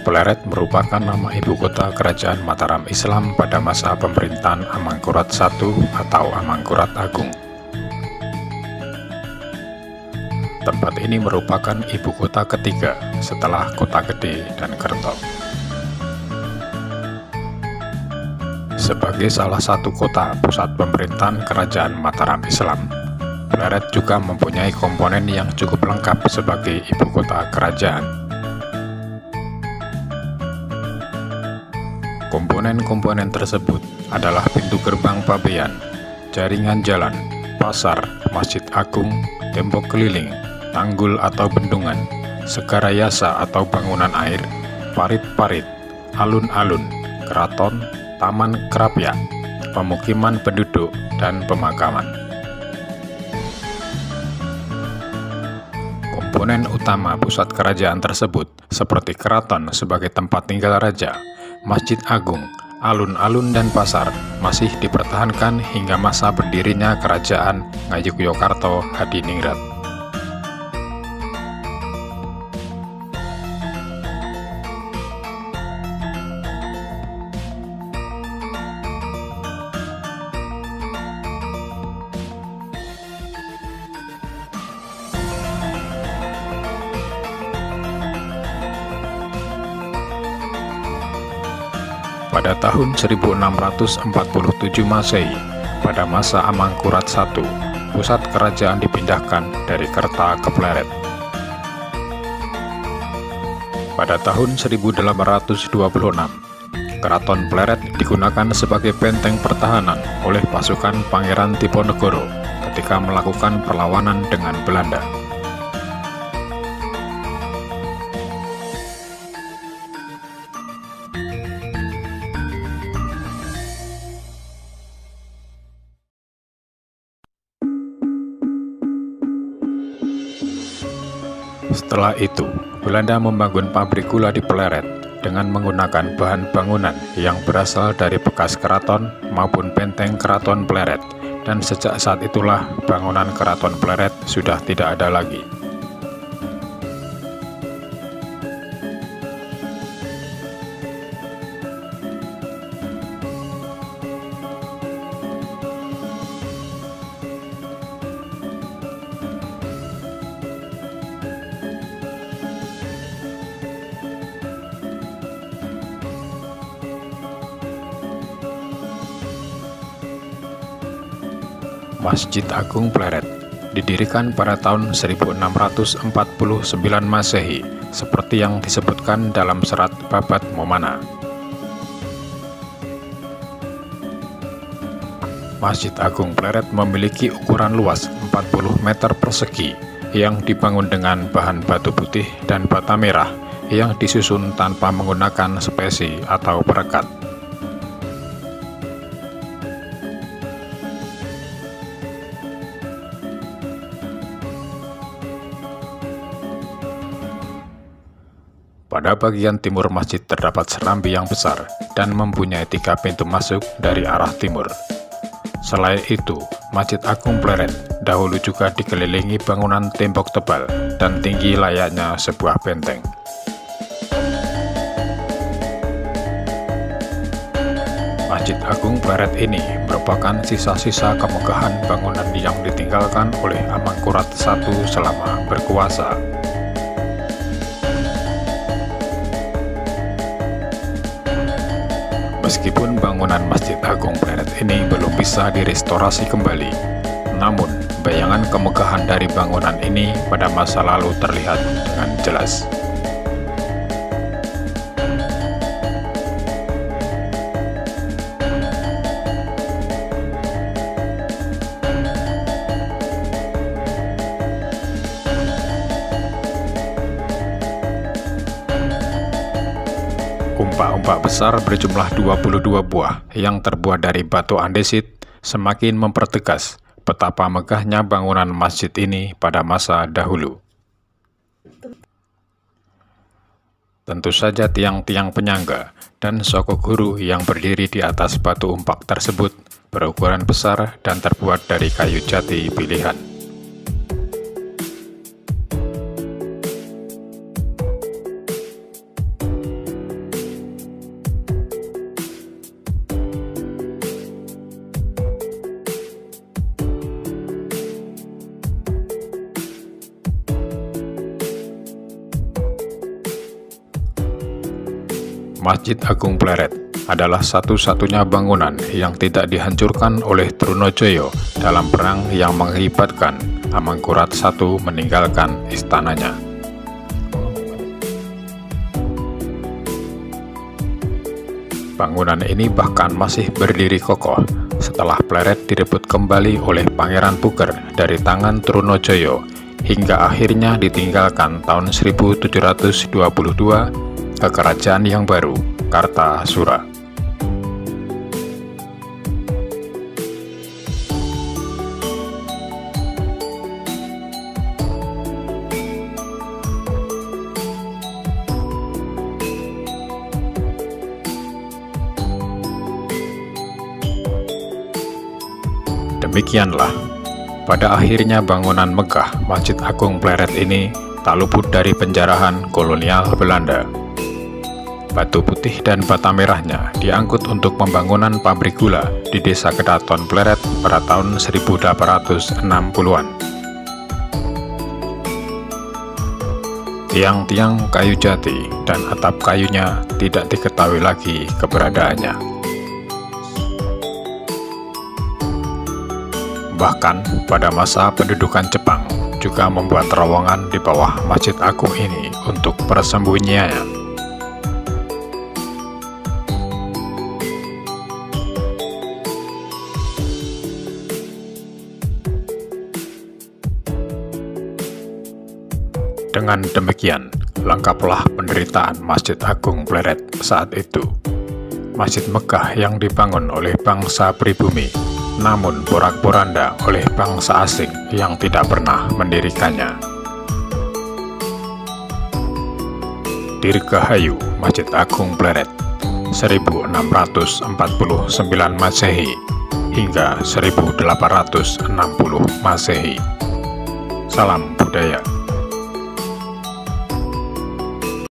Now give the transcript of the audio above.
Pleret merupakan nama ibu kota kerajaan Mataram Islam pada masa pemerintahan Amangkurat I atau Amangkurat Agung. Tempat ini merupakan ibu kota ketiga setelah Kota Gede dan Kerto. Sebagai salah satu kota pusat pemerintahan kerajaan Mataram Islam, Pleret juga mempunyai komponen yang cukup lengkap sebagai ibu kota kerajaan. Komponen-komponen tersebut adalah pintu gerbang pabean, jaringan jalan, pasar, masjid agung, tembok keliling, tanggul atau bendungan, segarayasa atau bangunan air, parit-parit, alun-alun, keraton, taman kerapiak, pemukiman penduduk, dan pemakaman. Komponen utama pusat kerajaan tersebut seperti keraton sebagai tempat tinggal raja, masjid agung, alun-alun dan pasar masih dipertahankan hingga masa berdirinya kerajaan Ngayogyakarta Hadiningrat. Pada tahun 1647 Masehi, pada masa Amangkurat I, pusat kerajaan dipindahkan dari Kerta ke Pleret. Pada tahun 1826, Keraton Pleret digunakan sebagai benteng pertahanan oleh pasukan Pangeran Diponegoro ketika melakukan perlawanan dengan Belanda. Setelah itu, Belanda membangun pabrik gula di Pleret dengan menggunakan bahan bangunan yang berasal dari bekas keraton maupun benteng keraton Pleret, dan sejak saat itulah bangunan keraton Pleret sudah tidak ada lagi. Masjid Agung Pleret didirikan pada tahun 1649 Masehi seperti yang disebutkan dalam serat Babat Momana. Masjid Agung Pleret memiliki ukuran luas 40 meter persegi yang dibangun dengan bahan batu putih dan bata merah yang disusun tanpa menggunakan spesi atau perekat. Pada bagian timur masjid terdapat serambi yang besar dan mempunyai 3 pintu masuk dari arah timur. Selain itu, Masjid Agung Pleret dahulu juga dikelilingi bangunan tembok tebal dan tinggi layaknya sebuah benteng. Masjid Agung Pleret ini merupakan sisa-sisa kemegahan bangunan yang ditinggalkan oleh Amangkurat I selama berkuasa. Meskipun bangunan Masjid Agung Pleret ini belum bisa direstorasi kembali, namun bayangan kemegahan dari bangunan ini pada masa lalu terlihat dengan jelas. Umpak-umpak besar berjumlah 22 buah yang terbuat dari batu andesit semakin mempertegas betapa megahnya bangunan masjid ini pada masa dahulu. Tentu saja tiang-tiang penyangga dan soko guru yang berdiri di atas batu umpak tersebut berukuran besar dan terbuat dari kayu jati pilihan. Masjid Agung Pleret adalah satu-satunya bangunan yang tidak dihancurkan oleh Trunojoyo dalam perang yang mengakibatkan Amangkurat I meninggalkan istananya. Bangunan ini bahkan masih berdiri kokoh setelah Pleret direbut kembali oleh Pangeran Puger dari tangan Trunojoyo hingga akhirnya ditinggalkan tahun 1722 ke kerajaan yang baru, Kartasura. Demikianlah, pada akhirnya bangunan megah Masjid Agung Pleret ini tak luput dari penjarahan kolonial Belanda. Batu putih dan bata merahnya diangkut untuk pembangunan pabrik gula di Desa Kedaton Pleret pada tahun 1860-an. Tiang-tiang kayu jati dan atap kayunya tidak diketahui lagi keberadaannya. Bahkan pada masa pendudukan Jepang juga membuat terowongan di bawah Masjid Agung ini untuk persembunyiannya. Dengan demikian, lengkaplah penderitaan Masjid Agung Pleret saat itu. Masjid megah yang dibangun oleh bangsa pribumi, namun porak-poranda oleh bangsa asing yang tidak pernah mendirikannya. Dirgahayu Masjid Agung Pleret 1649 Masehi hingga 1860 Masehi. Salam budaya.